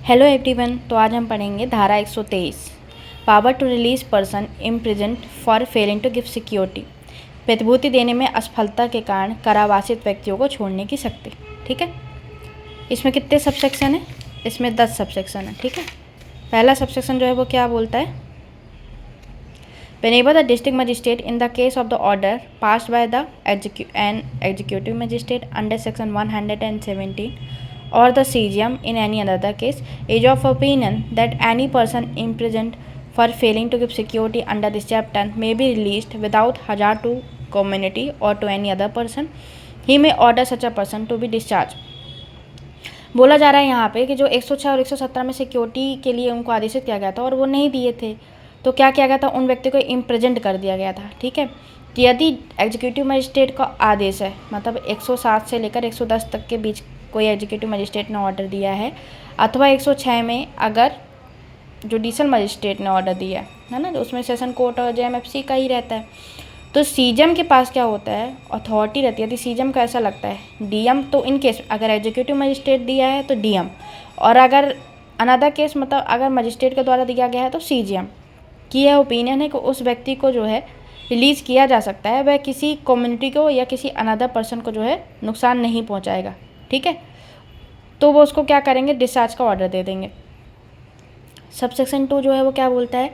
Hello everyone. तो आज हम पढ़ेंगे धारा 123 power to release person imprisoned for failing to give security. प्रतिभूति देने में असफलता के कारण कारावासित व्यक्तियों को छोड़ने की शक्ति। ठीक है, इसमें कितने सबसेक्शन है? इसमें 10 सबसेक्शन है। ठीक है, पहला सबसेक्शन जो है वो क्या बोलता है? Whenever the district magistrate in the case of the order passed by the executive magistrate under section 117 or the CGM in any other case is of opinion that any person imprisoned for failing to give security under this chapter may be released without hazard to community or to any other person, he may order such a person to be discharged। बोला जा रहा है यहाँ पे कि जो 106 or 117 में security के लिए उनको आदेशित किया गया था और वो नहीं दिए थे, तो क्या किया गया था? उन व्यक्ति को इम्प्रिजेंट कर दिया गया था। ठीक है, तो यदि एग्जीक्यूटिव मजिस्ट्रेट का आदेश है, मतलब 107 से लेकर 110 तक के बीच कोई एग्जीक्यूटिव मजिस्ट्रेट ने ऑर्डर दिया है, अथवा 106 में अगर जुडिशल मजिस्ट्रेट ने ऑर्डर दिया है ना, तो उसमें सेशन कोर्ट और जेएमएफसी का ही रहता है। तो सीजेम के पास क्या होता है? अथॉरिटी रहती है। यदि सीजेम का ऐसा लगता है डीएम, तो इन केस अगर एग्जीक्यूटिव मजिस्ट्रेट दिया है तो डीएम, और अगर अनदर केस मतलब अगर मजिस्ट्रेट के द्वारा दिया गया है तो सीजीएम की यह ओपिनियन है कि उस व्यक्ति को जो है रिलीज़ किया जा सकता है, वह किसी कम्युनिटी को या किसी अनदर पर्सन को जो है नुकसान नहीं पहुंचाएगा। ठीक है, तो वो उसको क्या करेंगे? डिस्चार्ज का ऑर्डर दे देंगे। सबसेक्शन 2 जो है वो क्या बोलता है?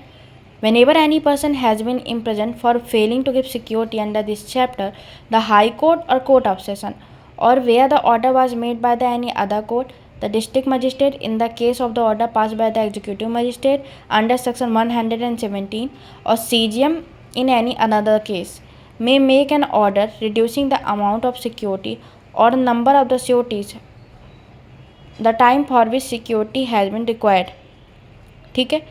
Whenever any person has been imprisoned for failing to give security under this chapter, the High Court or Court of Session, or where the order was made by the any other court, the district magistrate in the case of the order passed by the executive magistrate under section 117 or CGM in any another case, may make an order reducing the amount of security or number of the sureties, the time for which security has been required। ठीक है,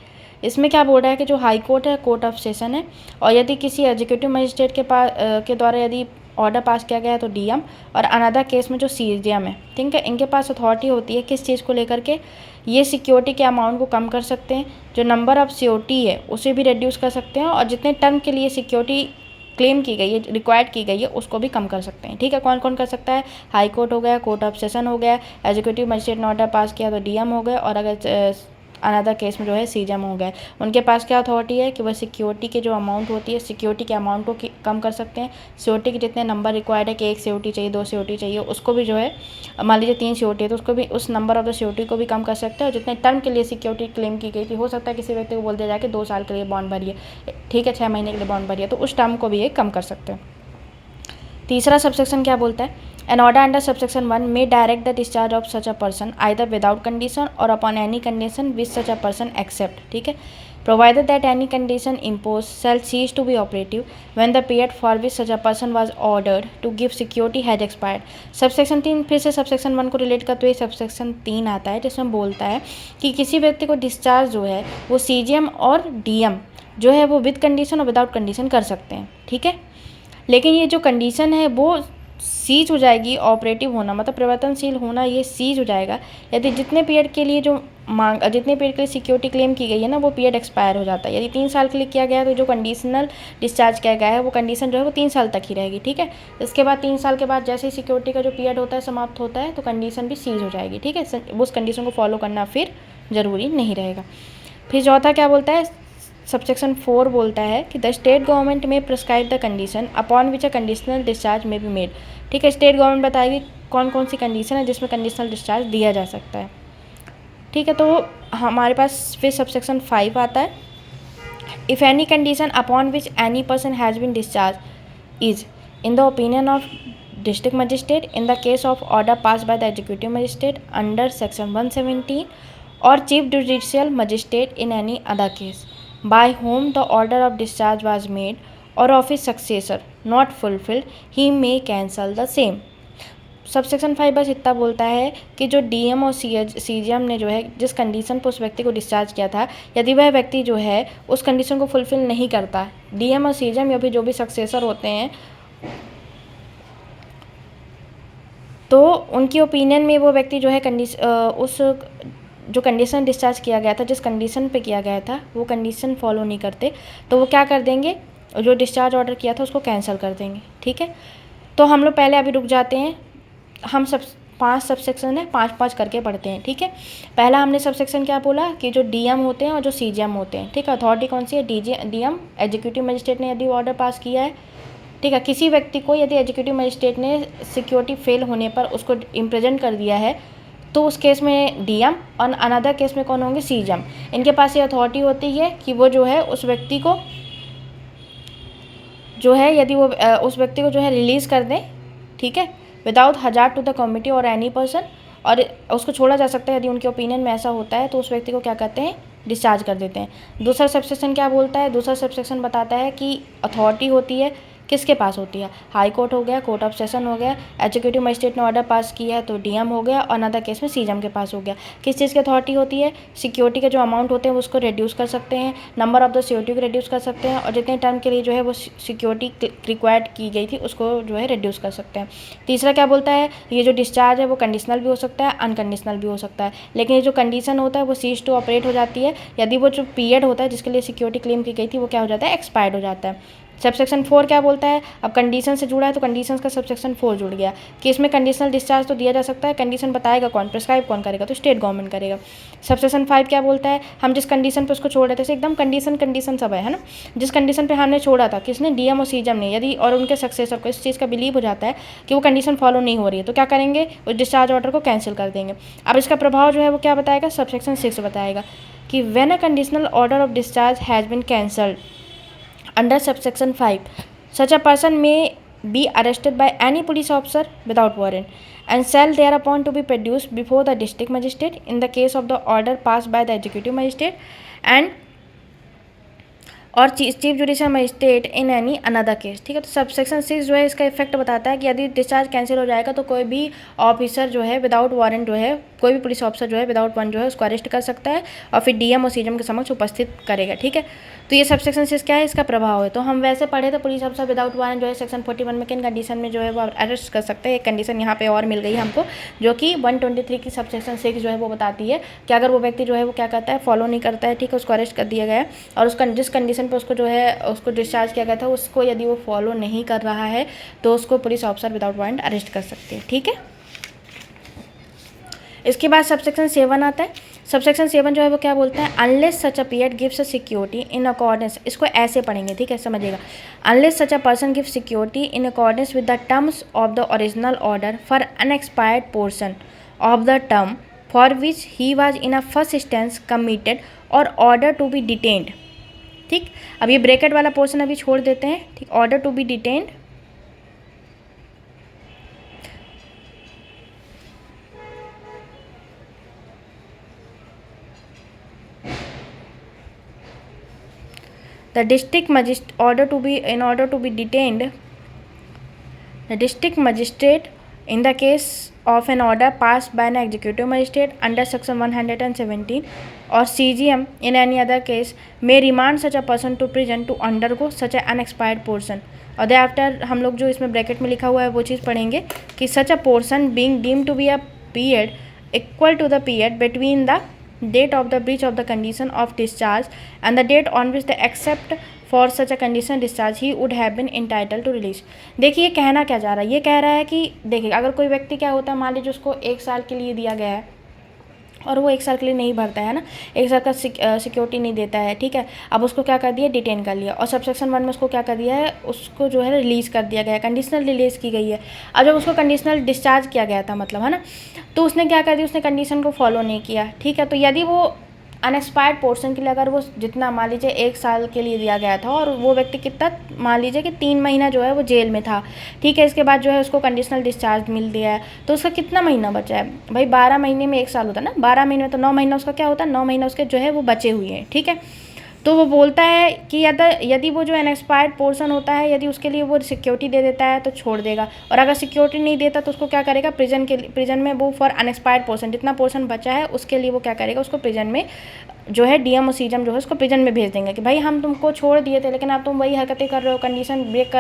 इसमें क्या बोल रहा है कि जो high court है, कोर्ट ऑफ सेशन है, और यदि किसी एग्जीक्यूटिव मजिस्ट्रेट के पास के द्वारा यदि ऑर्डर पास किया गया है तो डीएम, और अनदर केस में जो सीजीएम है, ठीक है, इनके पास अथॉरिटी होती है किस चीज़ को लेकर के? ये सिक्योरिटी के अमाउंट को कम कर सकते हैं, जो नंबर ऑफ सिक्योरिटी है उसे भी रिड्यूस कर सकते हैं, और जितने टर्म के लिए सिक्योरिटी क्लेम की गई है, रिक्वायर्ड की गई है, उसको भी कम कर सकते हैं। ठीक है, कौन कौन कर सकता है? हाई कोर्ट हो गया, कोर्ट ऑफ सेशन हो गया, एग्जीक्यूटिव मजिस्ट्रेट ने ऑर्डर पास किया तो डीएम हो गए, और अगर अनदर केस में जो है सीजेम हो गए। उनके पास क्या अथॉरिटी है कि वह सिक्योरिटी के जो अमाउंट होती है, सिक्योरिटी के अमाउंट को कम कर सकते हैं। सिक्योरिटी के जितने नंबर रिक्वायर्ड है कि 1 सिक्योरिटी चाहिए, 2 सिक्योरिटी चाहिए, उसको भी जो है, मान लीजिए 3 सिक्योरिटी है तो उसको भी, उस नंबर ऑफ द सिक्योरिटी को भी कम कर सकते हैं। और जितने टर्म के लिए सिक्योरिटी क्लेम की गई थी, हो सकता है किसी व्यक्ति को बोल दिया जाए कि 2 साल के लिए बॉन्ड भरिए, ठीक है, 6 महीने के लिए बॉन्ड भरिए, तो उस टर्म को भी ये कम कर सकते हैं। तीसरा सबसेक्शन क्या बोलता है? An order under subsection 1 may direct the discharge of such a person either without condition or upon any condition which such a person accept। ठीक है, provided that any condition imposed shall cease to be operative when the period for which such a person was ordered to give security has expired। Subsection 3 फिर से subsection 1 को relate करते हुए subsection 3 आता है, जिसमें बोलता है कि किसी व्यक्ति को डिस्चार्ज जो है वो सीजीएम और डीएम जो है वो विद कंडीशन और विदाउट कंडीशन कर सकते हैं। ठीक है, लेकिन ये जो कंडीशन है वो सीज हो जाएगी, ऑपरेटिव होना मतलब परिवर्तनशील होना, ये सीज हो जाएगा यदि जितने पीरियड के लिए जितने पीरियड के लिए सिक्योरिटी क्लेम की गई है ना, वो पीरियड एक्सपायर हो जाता है। यदि 3 साल के लिए किया गया है तो जो कंडीशनल डिस्चार्ज किया गया है वो कंडीशन जो है वो 3 साल तक ही रहेगी। ठीक है, इसके बाद 3 साल के बाद जैसे ही सिक्योरिटी का जो पीरियड होता है समाप्त होता है तो कंडीशन भी सीज हो जाएगी। ठीक है, उस कंडीशन को फॉलो करना फिर ज़रूरी नहीं रहेगा। फिर चौथा क्या बोलता है? सबसेक्शन 4 बोलता है कि द स्टेट गवर्नमेंट में prescribe the condition upon which a conditional discharge में बी मेड। ठीक है, स्टेट गवर्नमेंट बताएगी कौन कौन सी कंडीशन है जिसमें कंडीशनल डिस्चार्ज दिया जा सकता है। ठीक है, तो हमारे पास फिर सबसेक्शन 5 आता है। If any condition upon which any person has been discharge is in the opinion of district magistrate in the case of order pass by the executive magistrate under section 117 or chief judicial magistrate in any other case by whom the order of discharge was made or of his successor not fulfilled, he may cancel the same। Subsection 5 बस इतना बोलता है कि जो DM और CGM ने जो है जिस कंडीशन पर उस व्यक्ति को डिस्चार्ज किया था, यदि वह व्यक्ति जो है उस कंडीशन को फुलफिल नहीं करता, डीएम और सीजीएम या फिर जो भी सक्सेसर होते हैं, तो उनकी ओपिनियन में वो व्यक्ति जो है उस जो कंडीशन डिस्चार्ज किया गया था, जिस कंडीशन पे किया गया था, वो कंडीशन फॉलो नहीं करते तो वो क्या कर देंगे? जो डिस्चार्ज ऑर्डर किया था उसको कैंसिल कर देंगे। ठीक है, तो हम लोग पहले अभी रुक जाते हैं। हम सब 5 सबसेक्शन है, 5-5 करके पढ़ते हैं, ठीक है। पहला हमने सबसेक्शन क्या बोला कि जो डीएम होते हैं और जो सीजीएम होते हैं, ठीक है। अथॉरिटी कौन सी है? डीएम, एग्जीक्यूटिव मजिस्ट्रेट ने यदि ऑर्डर पास किया है, ठीक है, किसी व्यक्ति को यदि एग्जीक्यूटिव मजिस्ट्रेट ने सिक्योरिटी फेल होने पर उसको इम्प्रिजन कर दिया है तो उस केस में डीएम, और अनदर केस में कौन होंगे? सीजीएम। इनके पास ये अथॉरिटी होती है कि वो जो है उस व्यक्ति को जो है यदि वो उस व्यक्ति को जो है रिलीज़ कर दें, ठीक है, without hazard to the committee or any person, और उसको छोड़ा जा सकता है यदि उनके ओपिनियन में ऐसा होता है तो उस व्यक्ति को क्या कहते हैं? डिस्चार्ज कर देते हैं। दूसरा सबसेक्शन क्या बोलता है? दूसरा सबसेक्शन बताता है कि अथॉरिटी होती है किसके पास होती है? हाई कोर्ट हो गया, कोर्ट ऑफ सेशन हो गया, एग्जीक्यूटिव मजिस्ट्रेट ने ऑर्डर पास किया है तो डीएम हो गया, और अनदर केस में सीजीएम के पास हो गया। किस चीज़ की अथॉरिटी होती है? सिक्योरिटी के जो अमाउंट होते हैं उसको रिड्यूस कर सकते हैं, नंबर ऑफ द सिक्योरिटी को रिड्यूस कर सकते हैं, और जितने टर्म के लिए जो है वो सिक्योरिटी रिक्वायर्ड की गई थी उसको जो है रिड्यूस कर सकते हैं। तीसरा क्या बोलता है? ये जो डिस्चार्ज है वो कंडीशनल भी हो सकता है, अनकंडीशनल भी हो सकता है, लेकिन ये जो कंडीशन होता है वो सीज टू ऑपरेट हो जाती है यदि वो जो पीरियड होता है जिसके लिए सिक्योरिटी क्लेम की गई थी वो क्या हो जाता है? एक्सपायर्ड हो जाता है। सबसेक्शन 4 क्या बोलता है? अब कंडीशन से जुड़ा है तो कंडीशन का सबसेक्शन 4 जुड़ गया कि इसमें कंडीशनल डिस्चार्ज तो दिया जा सकता है, कंडीशन बताएगा कौन? प्रिस्क्राइब कौन करेगा? तो स्टेट गवर्नमेंट करेगा। सबसेक्शन 5 क्या बोलता है? हम जिस कंडीशन पे उसको छोड़ रहे थे, एकदम कंडीशन सब है ना, जिस कंडीशन पे हमने छोड़ा था, किसने? डीएम और सीजीएम ने, यदि और उनके सक्सेसर को इस चीज़ का बिलीव हो जाता है कि वो कंडीशन फॉलो नहीं हो रही है तो क्या करेंगे? उस डिस्चार्ज ऑर्डर को कैंसिल कर देंगे। अब इसका प्रभाव जो है वो क्या बताएगा? सबसेक्शन 6 बताएगा कि when a conditional order of discharge has been cancelled under subsection 5, such a person may be arrested by any police officer without warrant and shall thereupon to be produced before the district magistrate in the case of the order passed by the executive magistrate and और chief judicial magistrate in any another case, ठीक है। तो subsection 6 जो है इसका effect बताता है कि यदि डिस्चार्ज कैंसिल हो जाएगा तो कोई भी ऑफिसर जो है विदाउट वारंट जो है, कोई भी पुलिस ऑफिसर जो है विदाउट वारंट जो है उसको अरेस्ट कर सकता है और फिर डीएम और सीजीएम के समक्ष उपस्थित करेगा, ठीक है। तो ये सबसेक्शन 6 क्या है? इसका प्रभाव है। तो हम वैसे पढ़े थे पुलिस ऑफिसर विदाउट वारंट जो है सेक्शन 41 में किन कंडीशन में जो है वो अरेस्ट कर सकते हैं। एक कंडीशन यहाँ पे और मिल गई हमको जो कि 123 की सबसेक्शन 6 जो है वो बताती है कि अगर वो व्यक्ति जो है वो क्या करता है? फॉलो नहीं करता है, ठीक है, उसको अरेस्ट कर दिया गया है और उसका जिस कंडीशन पर उसको जो है उसको डिस्चार्ज किया गया था उसको यदि वो फॉलो नहीं कर रहा है तो उसको police officer without warrant arrest कर सकते हैं, ठीक है। इसके बाद सबसेक्शन 7 आता है। सबसेक्शन 7 जो है वो क्या बोलता है? Unless such a period gives a security in accordance, इसको ऐसे पढ़ेंगे, ठीक है, समझिएगा। Unless such a person gives security in accordance with the terms of the original order for unexpired portion of the term for which he was in a first instance committed और order to be detained, ठीक। अब ये bracket वाला portion अभी छोड़ देते हैं, ठीक। Order to be detained, the district magistrate order to be in order to be detained, the district magistrate in the case of an order passed by an executive magistrate under section 117 or CGM in any other case may remand such a person to prison to undergo such an unexpired portion। और thereafter हम लोग जो इसमें bracket में लिखा हुआ है वो चीज़ पढ़ेंगे कि such a portion being deemed to be a period equal to the period between the date of the breach of the condition of discharge and the date on which the accept for such a condition discharge he would have been entitled to release। देखिए ये कहना क्या जा रहा है? ये कह रहा है कि देखिए अगर कोई व्यक्ति क्या होता है, मान लीजिए उसको 1 साल के लिए दिया गया है और वो 1 साल के लिए नहीं भरता है ना, 1 साल का सिक्योरिटी नहीं देता है, ठीक है। अब उसको क्या कर दिया? डिटेन कर लिया और सबसेक्शन 1 में उसको क्या कर दिया है? उसको जो है रिलीज़ कर दिया गया है, कंडीशनल रिलीज़ की गई है। अब जब उसको कंडीशनल डिस्चार्ज किया गया था मतलब, है ना, तो उसने क्या कर दिया? उसने कंडीशन को फॉलो नहीं किया, ठीक है। तो यदि वो अनएक्सपायर्ड पोर्शन के लिए अगर वो जितना मान लीजिए 1 साल के लिए दिया गया था और वो व्यक्ति कितना मान लीजिए कि 3 महीना जो है वो जेल में था, ठीक है, इसके बाद जो है उसको कंडीशनल डिस्चार्ज मिल दिया है, तो उसका कितना महीना बचा है भाई? 12 महीने में 1 साल होता है ना, 12 महीने में तो 9 महीना उसका क्या होता है? 9 महीना उसके जो है वो बचे हुए हैं, ठीक है। तो वो बोलता है कि यदि वो जो अनएक्सपायर्ड पोर्शन होता है यदि उसके लिए वो सिक्योरिटी दे देता है तो छोड़ देगा, और अगर सिक्योरिटी नहीं देता तो उसको क्या करेगा? प्रिजन में वो फॉर अनएक्सपायर्ड पोर्शन जितना पोर्शन बचा है उसके लिए वो क्या करेगा? उसको प्रिजन में जो है डीएम और सीजीएम जो है उसको प्रिजन में भेज देंगे कि भाई हम तुमको छोड़ दिए थे लेकिन अब तुम वही हरकतें कर रहे हो, कंडीशन ब्रेक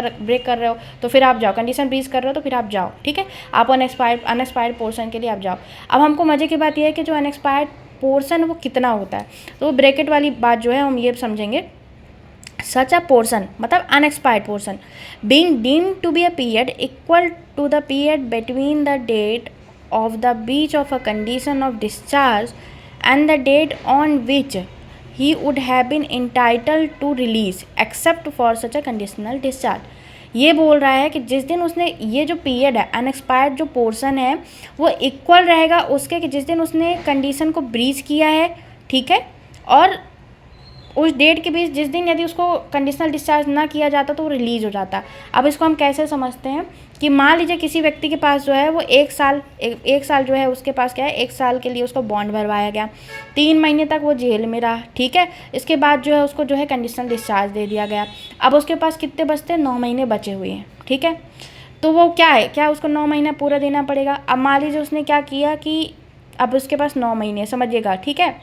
कर रहे हो तो फिर आप जाओ, कंडीशन ब्रीच कर रहे हो तो फिर आप जाओ, ठीक है, आप अनएक्सपायर्ड पोर्शन के लिए आप जाओ। अब हमको मज़े की बात यह है कि जो अनएक्सपायर्ड पोर्शन वो कितना होता है, तो ब्रैकेट वाली बात जो है हम ये समझेंगे। सच अ पोर्शन मतलब unexpired portion being deemed to be a period equal to the period between the date of the breach of a condition of discharge and the date on which he would have been entitled to release except for such a conditional discharge। ये बोल रहा है कि जिस दिन उसने ये जो पीरियड है अनएक्सपायर्ड जो पोर्शन है वो इक्वल रहेगा उसके कि जिस दिन उसने कंडीशन को ब्रीच किया है, ठीक है, और उस डेट के बीच जिस दिन यदि उसको कंडीशनल डिस्चार्ज ना किया जाता तो वो रिलीज़ हो जाता। अब इसको हम कैसे समझते हैं कि मान लीजिए किसी व्यक्ति के पास जो है वो एक साल जो है उसके पास क्या है, 1 साल के लिए उसको बॉन्ड भरवाया गया, 3 महीने तक वो जेल में रहा, ठीक है, इसके बाद जो है उसको जो है कंडीशनल डिस्चार्ज दे दिया गया। अब उसके पास कितने बचते हैं, 9 महीने बचे हुए हैं, ठीक है, तो वो क्या है, क्या उसको 9 महीना पूरा देना पड़ेगा। अब मान लीजिए उसने क्या किया कि अब उसके पास 9 महीने, समझिएगा, ठीक है,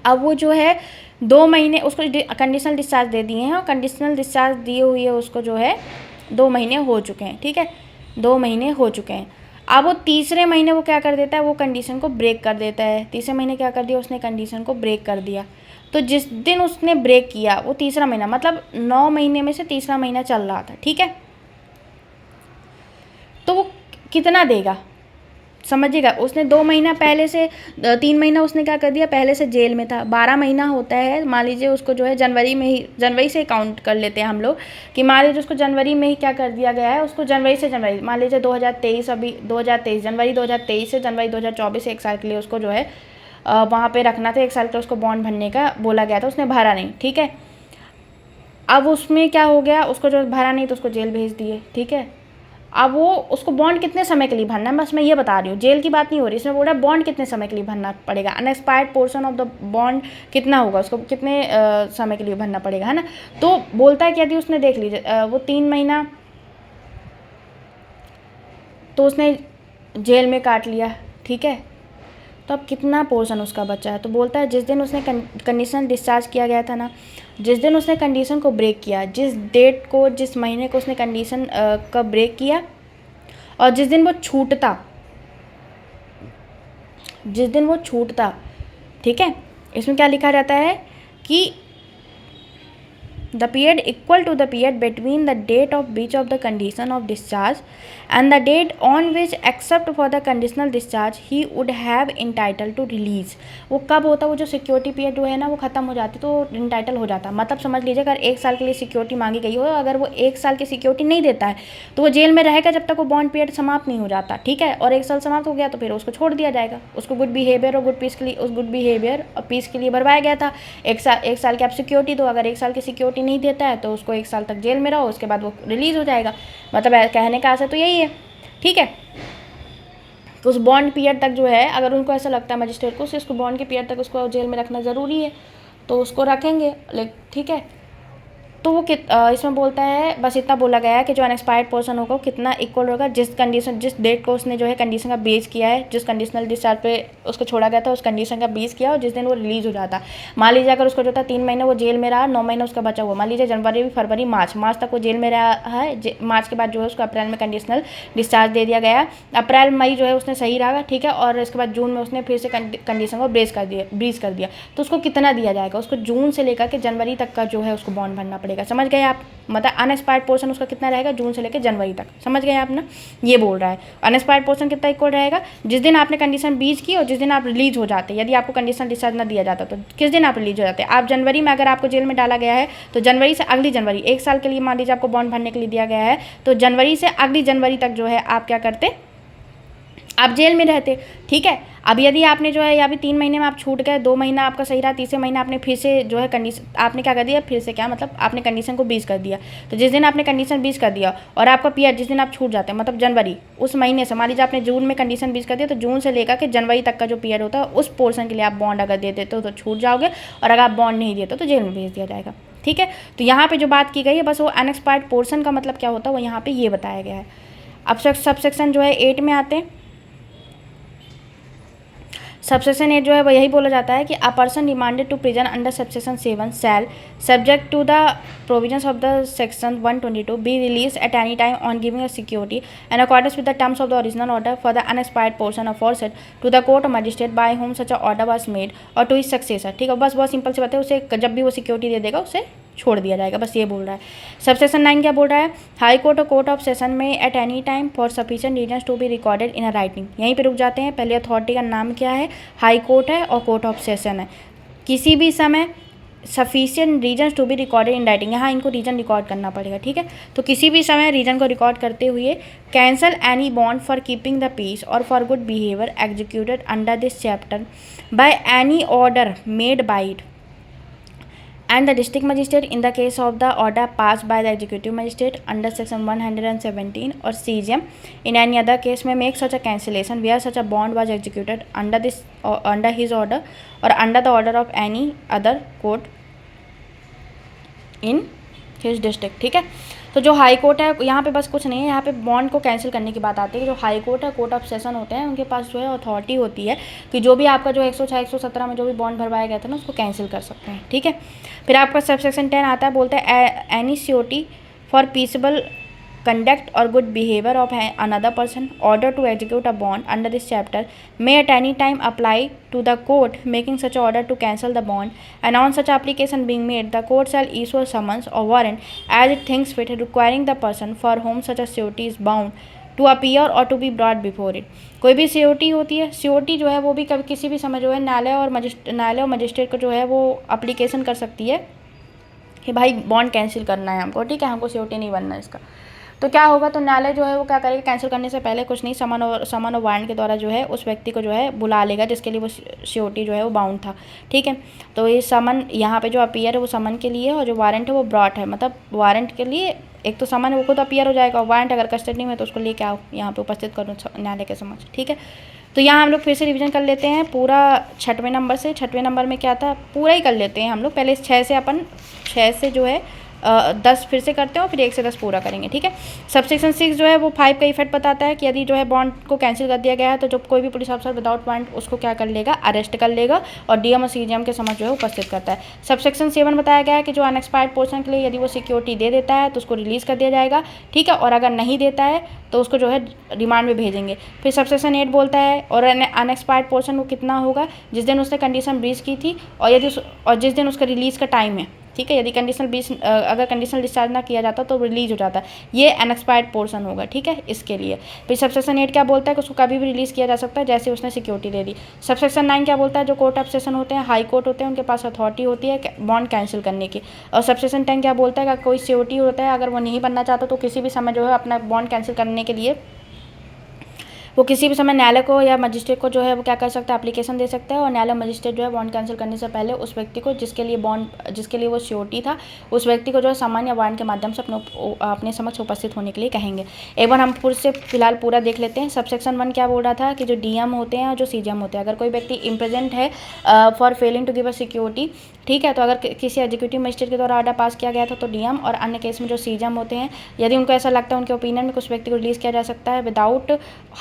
अब वो जो है 2 महीने उसको कंडीशनल डिस्चार्ज दे दिए हैं और कंडीशनल डिस्चार्ज दिए हुए उसको जो है 2 महीने हो चुके हैं, ठीक है, 2 महीने हो चुके हैं। अब वो तीसरे महीने वो क्या कर देता है, वो कंडीशन को ब्रेक कर देता है। तीसरे महीने क्या कर दिया उसने, कंडीशन को ब्रेक कर दिया। तो जिस दिन उसने ब्रेक किया वो तीसरा महीना, मतलब 9 महीने में से तीसरा महीना चल रहा था, ठीक है, तो वो कितना देगा, समझिएगा, उसने 2 महीना पहले से 3 महीना उसने क्या कर दिया, पहले से जेल में था, 12 महीना होता है। मान लीजिए उसको जो है जनवरी से काउंट कर लेते हैं हम लोग कि मान लीजिए उसको जनवरी में ही क्या कर दिया गया है, उसको जनवरी मान लीजिए 2023, अभी 2023 जनवरी 2023 से जनवरी 2024 1 साल के लिए उसको जो है वहाँ पे रखना था, 1 साल का उसको बॉन्ड भरने का बोला गया था, उसने भरा नहीं, ठीक है। अब उसमें क्या हो गया, उसको जो भरा नहीं तो उसको जेल भेज दिए, ठीक है। अब वो उसको बॉन्ड कितने समय के लिए भरना है, बस मैं ये बता रही हूँ, जेल की बात नहीं हो रही, इसमें बोल रहा है बॉन्ड कितने समय के लिए भरना पड़ेगा, unexpired portion of the bond कितना होगा, उसको कितने समय के लिए भरना पड़ेगा, है ना। तो बोलता है कि यदि उसने देख लीजिए वो 3 महीना तो उसने जेल में काट लिया, ठीक है, तो अब कितना पोर्शन उसका बचा है, तो बोलता है जिस दिन उसने कंडीशन डिस्चार्ज किया गया था ना, जिस दिन उसने कंडीशन को ब्रेक किया, जिस डेट को जिस महीने को उसने कंडीशन का ब्रेक किया और जिस दिन वो छूटता, ठीक है, इसमें क्या लिखा रहता है कि the period equal to the period between the date of breach of the condition of discharge and the date on which except for the conditional discharge he would have entitled to release। वो कब होता, वो जो security period जो है ना वो ख़त्म हो जाती तो इंटाइटल हो जाता। मतलब समझ लीजिए अगर 1 साल के लिए सिक्योरिटी मांगी गई हो, अगर वो 1 साल की सिक्योरिटी नहीं देता है तो वो जेल में रहेगा जब तक वो बॉन्ड पीरियड समाप्त नहीं हो जाता, ठीक है, और 1 साल समाप्त हो गया तो फिर उसको छोड़ दिया जाएगा। उसको गुड बिहेवियर और गुड पीस के लिए, उस गुड बिहेवियर और पीस के लिए भरवाया गया था। 1 साल की आप सिक्योरिटी दो, अगर 1 साल की सिक्योरिटी नहीं देता है तो उसको 1 साल तक जेल में रहो, उसके बाद वो रिलीज़ हो जाएगा। मतलब कहने का आशा तो यही है, ठीक है। तो उस बॉन्ड पीरियड तक जो है, अगर उनको ऐसा लगता है मजिस्ट्रेट को उसको बॉन्ड के पीरियड तक उसको जेल में रखना ज़रूरी है तो उसको रखेंगे, ठीक है। तो वो इसमें बोलता है, बस इतना बोला गया है कि जो अनएक्सपायर्ड पोर्शन होगा वो कितना इक्वल होगा जिस डेट को उसने जो है कंडीशन का ब्रीच किया है, जिस कंडीशनल डिस्चार्ज पे उसको छोड़ा गया था उस कंडीशन का ब्रीच किया और जिस दिन वो रिलीज़ हो जाता। मान लीजिए अगर उसको जो था 3 महीने वो जेल में रहा, 9 महीने उसका बचा हुआ, मान लीजिए जनवरी फरवरी मार्च तक वो जेल में रहा है, मार्च के बाद जो है उसको अप्रैल में कंडीशनल डिस्चार्ज दे दिया गया। अप्रैल मई जो है उसने सही रहा, ठीक है, और इसके बाद जून में उसने फिर से कंडीशन को ब्रीच कर दिया तो उसको कितना दिया जाएगा, उसको जून से लेकर के जनवरी तक का जो है उसको बॉन्ड भरना पड़ेगा। समझ गए आप, मतलब अनएक्सपायर्ड पोर्शन उसका कितना रहेगा, जून से लेकर जनवरी तक, समझ गए आप ना। ये बोल रहा है अनएक्सपायर्ड पोर्शन कितना इक्वल रहेगा, जिस दिन आपने कंडीशन ब्रीच की और जिस दिन आप रिलीज हो जाते। यदि आपको कंडीशन डिस्चार्ज ना दिया जाता तो किस दिन आप रिलीज हो जाते। आप जनवरी में अगर आपको जेल में डाला गया है तो जनवरी से अगली जनवरी, 1 साल के लिए मान लीजिए आपको बॉन्ड भरने के लिए दिया गया है तो जनवरी से अगली जनवरी तक जो है आप क्या करते, आप जेल में रहते, ठीक है। अब यदि आपने जो है या भी 3 महीने में आप छूट गए, 2 महीना आपका सही रहा, तीसरे महीने आपने फिर से जो है कंडीशन आपने क्या कर दिया, फिर से क्या मतलब आपने कंडीशन को ब्रीच कर दिया। तो जिस दिन आपने कंडीशन ब्रीच कर दिया और आपका पीरियड जिस दिन आप छूट जाते हैं मतलब जनवरी, उस महीने से मान लीजिए आपने जून में कंडीशन ब्रीच कर दिया तो जून से लेकर के जनवरी तक का जो पीरियड होता है उस पोर्शन के लिए आप बॉन्ड अगर दे देते हो तो छूट जाओगे और अगर आप बॉन्ड नहीं देते तो जेल में भेज दिया जाएगा, ठीक है। तो यहाँ पर जो बात की गई है बस वो अनएक्सपायर्ड पोर्शन का मतलब क्या होता है वो यहाँ पर ये बताया गया है। अब सब सेक्शन जो है 8 में आते हैं। सबसेक्शन 8 जो है वो यही बोला जाता है कि a person remanded to prison under subsection 7 shall subject to the provisions of the section 122 be release at any time on giving a security and according with the terms of the original order for the unexpired portion of for set to the court of magistrate by whom such a order was made or to his successor, ठीक है। बस बहुत simple से बात है, उसे जब भी वो सिक्योरिटी दे देगा उसे छोड़ दिया जाएगा, बस ये बोल रहा है। सबसेक्शन 9 क्या बोल रहा है, हाई कोर्ट और कोर्ट ऑफ सेशन में at any time for sufficient reasons to be recorded in a writing. यहीं पे रुक जाते हैं। पहले अथॉरिटी का नाम क्या है, हाई कोर्ट है और कोर्ट ऑफ सेशन है। किसी भी समय sufficient reasons to be recorded in writing, यहाँ इनको रीजन रिकॉर्ड करना पड़ेगा, ठीक है। तो किसी भी समय रीजन को रिकॉर्ड करते हुए cancel any bond for keeping the peace और for good behaviour executed under this chapter by any order made by it and the district magistrate in the case of the order passed by the executive magistrate under section 117 or CGM in any other case may make such a cancellation where such a bond was executed under this under his order or under the order of any other court in his district, ठीक है। तो जो high court है यहाँ पे बस कुछ नहीं है, यहाँ पे बॉन्ड को कैंसिल करने की बात आती है। जो हाई कोर्ट है, कोर्ट ऑफ सेशन होते हैं, उनके पास जो है अथॉरिटी होती है कि जो भी आपका जो 106 117 में जो भी बॉन्ड भरवाया गया था ना, उसको कैंसिल कर सकते हैं, ठीक है। फिर आपका सबसेक्शन 10 आता है, बोलता है any surety for peaceable conduct or good behavior of another person order to execute a bond under this chapter may at any time apply to the court making such order to cancel the bond, and on such application being made the court shall issue a summons or warrant as it thinks fit requiring the person for whom such a surety is bound to appear or to be brought before it। कोई भी सियोरिटी होती है, सियोरिटी जो है वो भी कभी किसी भी समय जो है न्यायालय और मजिस्ट्रेट को जो है वो अप्लीकेशन कर सकती है कि भाई बॉन्ड कैंसिल करना है हमको, ठीक है, हमको सियोरिटी नहीं बनना इसका। तो क्या होगा, तो न्यायालय जो है वो क्या करेगा, कैंसिल करने से पहले कुछ नहीं, समन और वारंट के द्वारा जो है उस व्यक्ति को जो है बुला लेगा जिसके लिए वो श्योरिटी जो है वो बाउंड था, ठीक है। तो ये समन यहाँ पे जो अपीयर है वो समन के लिए और जो वारंट है वो ब्रॉट है, मतलब वारंट के लिए एक तो समन वो खुद अपीयर हो जाएगा और वारंट अगर कस्टडी में तो उसको लेके आओ यहाँ पे उपस्थित करो न्यायालय के समक्ष, ठीक है। तो यहाँ हम लोग फिर से रिवीजन कर लेते हैं पूरा 6वें नंबर से। 6वें नंबर में क्या था पूरा ही कर लेते हैं हम लोग, पहले 6 से जो है 10 फिर से करते हैं और फिर 1 से 10 पूरा करेंगे, ठीक है। सबसेक्शन 6 जो है वो 5 का इफेक्ट बताता है कि यदि जो है बॉन्ड को कैंसिल कर दिया गया है तो जो कोई भी पुलिस अफसर विदाउट वारंट उसको क्या कर लेगा, अरेस्ट कर लेगा और डीएम और सीजीएम के समक्ष जो है उपस्थित करता है। सबसेक्शन 7 बताया गया है कि जो अनएक्सपायर्ड पोर्शन के लिए यदि वो सिक्योरिटी दे देता है तो उसको रिलीज़ कर दिया जाएगा, ठीक है, और अगर नहीं देता है तो उसको जो है रिमांड में भेजेंगे। फिर सबसेक्शन 8 बोलता है और अनएक्सपायर्ड पोर्शन वो कितना होगा, जिस दिन उसने कंडीशन ब्रीच की थी और जिस दिन उसका रिलीज़ का टाइम है, ठीक है। यदि अगर कंडीशनल डिस्चार्ज ना किया जाता तो रिलीज हो जाता, ये अनएक्सपायर्ड पोर्शन होगा, ठीक है, इसके लिए। फिर सबसेक्शन 8 क्या बोलता है कि उसको कभी भी रिलीज़ किया जा सकता है जैसे उसने सिक्योरिटी दे दी। सबसेक्शन 9 क्या बोलता है, जो कोर्ट ऑफ सेशन होते हैं, हाई कोर्ट होते हैं, उनके पास अथॉरिटी होती है बॉन्ड कैंसिल करने की। और सबसेक्शन 10 क्या बोलता है कि कोई सिक्योरिटी होता है अगर वो नहीं बनना चाहता तो किसी भी समय जो है अपना बॉन्ड कैंसिल करने के लिए वो किसी भी समय न्यायालय को या मजिस्ट्रेट को जो है वो क्या कर सकता है, एप्लीकेशन दे सकता है और न्यायालय मजिस्ट्रेट जो है बॉन्ड कैंसिल करने से पहले उस व्यक्ति को जिसके लिए वो श्योरिटी था उस व्यक्ति को जो है सामान्य वारंट के माध्यम से अपने समक्ष उपस्थित होने के लिए कहेंगे। एक बार हम फिर से फिलहाल पूरा देख लेते हैं। सबसेक्शन 1 क्या बोल रहा था कि जो डीएम होते हैं और जो सीजीएम होते हैं, अगर कोई व्यक्ति इम्प्रेजेंट है for failing to give a security, ठीक है, तो अगर किसी एग्जीक्यूटिव मजिस्ट्रेट के द्वारा ऑर्डर पास किया गया था तो डीएम, और अन्य केस में जो सीजीएम होते हैं यदि उनको ऐसा लगता है उनके ओपिनियन में कुछ व्यक्ति को रिलीज़ किया जा सकता है विदाउट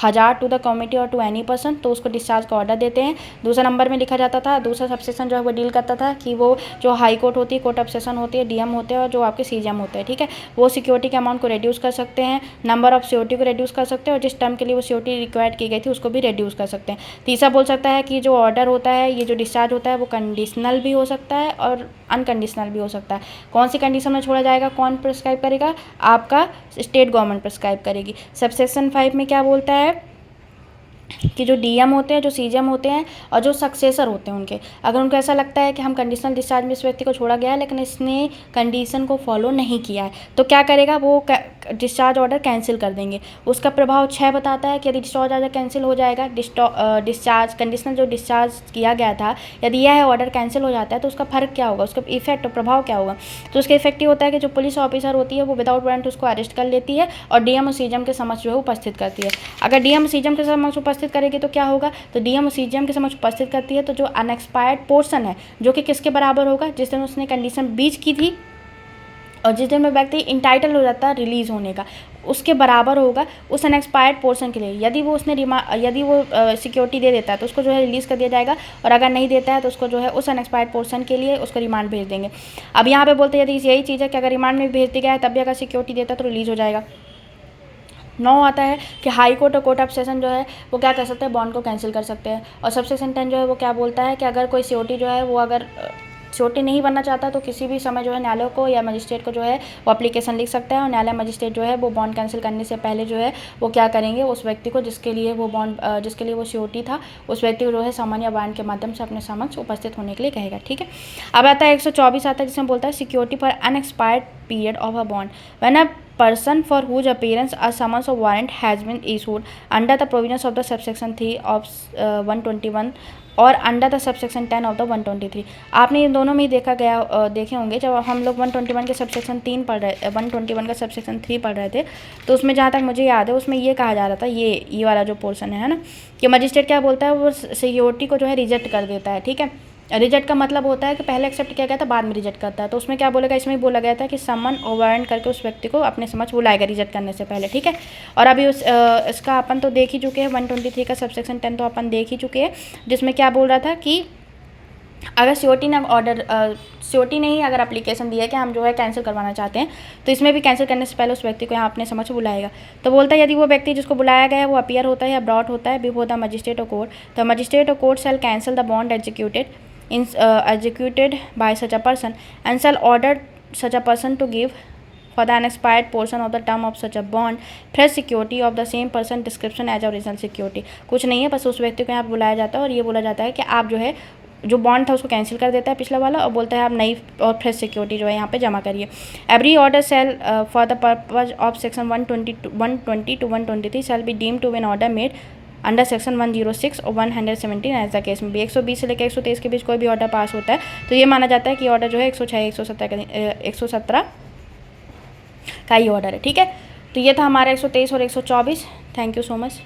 हजार टू द कमिटी और टू एनी पर्सन, तो उसको डिस्चार्ज का ऑर्डर देते हैं। दूसरा नंबर में लिखा जाता था, दूसरा सबसेक्शन जो है वो डील करता था कि वो जो हाई कोर्ट होती है, कोर्ट ऑफ सेशन होती है, डीएम होते हैं और जो आपके सीजीएम होते हैं, ठीक है, वो सिक्योरिटी के अमाउंट को रिड्यूस कर सकते हैं, नंबर ऑफ सिक्योरिटी को रिड्यूस कर सकते हैं और जिस टर्म के लिए वो सिक्योरिटी रिक्वायर्ड की गई थी उसको भी रिड्यूस कर सकते हैं। तीसरा बोल सकता है कि जो ऑर्डर होता है, ये जो डिस्चार्ज होता है वो कंडीशनल भी हो सकता है और अनकंडीशनल भी हो सकता है। कौन सी कंडीशन में छोड़ा जाएगा, कौन प्रिस्क्राइब करेगा, आपका स्टेट गवर्नमेंट प्रिस्क्राइब करेगी। सबसेक्शन 5 में क्या बोलता है कि जो डीएम होते हैं, जो सीजीएम होते हैं और जो सक्सेसर होते हैं उनके, अगर उनको ऐसा लगता है कि हम कंडीशनल डिस्चार्ज में इस व्यक्ति को छोड़ा गया है लेकिन इसने कंडीशन को फॉलो नहीं किया है, तो क्या करेगा, वो डिस्चार्ज ऑर्डर कैंसिल कर देंगे। उसका प्रभाव 6 बताता है कि यदि डिस्चार्ज ऑर्डर कैंसिल हो जाएगा, डिस्चार्ज कंडीशनल जो डिस्चार्ज किया गया था, यदि यह ऑर्डर कैंसिल हो जाता है तो उसका फर्क क्या होगा, उसका इफेक्ट और प्रभाव क्या होगा। तो उसका इफेक्ट ये होता है कि जो पुलिस ऑफिसर होती है वो विदाउट वारंट उसको अरेस्ट कर लेती है और डीएम और सीजीएम के समक्ष जो है उपस्थित करती है। अगर डीएम और सीजीएम के समक्ष उपस्थित करेगी तो क्या होगा, तो डीएम और सीजीएम के समक्ष उपस्थित करती है तो जो अनएक्सपायर्ड पोर्शन है जो कि किसके बराबर होगा, जिस दिन उसने कंडीशन ब्रीच की थी और जिस दिन में व्यक्ति इंटाइटल हो जाता है रिलीज होने का, उसके बराबर होगा उस अनएक्सपायर्ड पोर्शन के लिए। यदि वो सिक्योरिटी दे देता है तो उसको जो है रिलीज़ कर दिया जाएगा और अगर नहीं देता है तो उसको जो है उस अनएक्सपायर्ड पोर्शन के लिए उसको रिमांड भेज देंगे। अब यहाँ पे बोलते हैं यदि यही चीज़ है कि अगर रिमांड में भेज दिया गया है तब भी अगर सिक्योरिटी देता है तो रिलीज़ हो जाएगा। 9 आता है कि हाई कोर्ट और कोर्ट ऑफ सेशन जो है वो क्या कर सकते हैं, बॉन्ड को कैंसिल कर सकते हैं। और सबसेक्शन 10 जो है वो क्या बोलता है कि अगर कोई सिक्योरिटी जो है वो अगर सिक्योरिटी नहीं बनना चाहता तो किसी भी समय जो है न्यायालय को या मजिस्ट्रेट को जो है वो एप्लीकेशन लिख सकता है, और न्यायालय मजिस्ट्रेट जो है वो बॉन्ड कैंसिल करने से पहले जो है वो क्या करेंगे, उस व्यक्ति को जिसके लिए वो बॉन्ड जिसके लिए वो सिक्योरिटी था उस व्यक्ति को जो है सामान्य वारंट के माध्यम से अपने समक्ष उपस्थित होने के लिए कहेगा। ठीक है, अब आता है 124 आता है जिसमें बोलता है security for unexpired period of a bond when a person for whose appearance a summons or warrant has been issued under the provisions of the subsection 3 of 121 और under the subsection 10 of the 123। आपने इन दोनों में ही देखे होंगे जब हम लोग 121 के सबसेक्शन 3 पढ़ रहे 121 का सबसेक्शन 3 पढ़ रहे थे, तो उसमें जहाँ तक मुझे याद है उसमें ये कहा जा रहा था, ये वाला जो पोर्शन है ना, कि मजिस्ट्रेट क्या बोलता है, वो सिक्योरिटी को जो है रिजेक्ट कर देता है। ठीक है, रिजेक्ट का मतलब होता है कि पहले एक्सेप्ट किया गया था बाद में रिजेक्ट करता है। तो उसमें क्या बोलेगा, इसमें बोला गया था कि समन और वारंट करके उस व्यक्ति को अपने समझ बुलाएगा रिजेक्ट करने से पहले। ठीक है, और अभी इसका अपन तो देख ही चुके हैं, 123 का सबसेक्शन 10 तो अपन देख ही चुके हैं, जिसमें क्या बोल रहा था कि अगर सिक्योरिटी ने ही अगर एप्लीकेशन दिया है कि हम जो है कैंसिल करवाना चाहते हैं, तो इसमें भी कैंसिल करने से पहले उस व्यक्ति को यहाँ अपने समझ बुलाएगा। तो बोलता है यदि वो व्यक्ति जिसको बुलाया गया है वो अपीयर होता है या ब्रॉट होता है बिफोर द मजिस्ट्रेट और कोर्ट, द मजिस्ट्रेट और court shell cancel the bond executed by such a person and shall order such a person to give for the unexpired portion of the term of such a bond fresh security of the same person description as original security। कुछ नहीं है, बस उस व्यक्ति को यहाँ बुलाया जाता है और ये बोला जाता है कि आप जो है जो बॉन्ड था उसको कैंसिल कर देता है पिछला वाला, और बोलता है आप नई और फ्रेश सिक्योरिटी जो है यहाँ पे जमा करिए। Every order shall for the purpose of section 120 to 123 shall be deem to an order made under section 106 or 117 as the case में भी। 120 से लेकर 123 के बीच कोई भी ऑर्डर पास होता है तो ये माना जाता है कि ऑर्डर जो है 117 का ही ऑर्डर है। ठीक है, तो ये था हमारा 123 और 124। Thank you so much.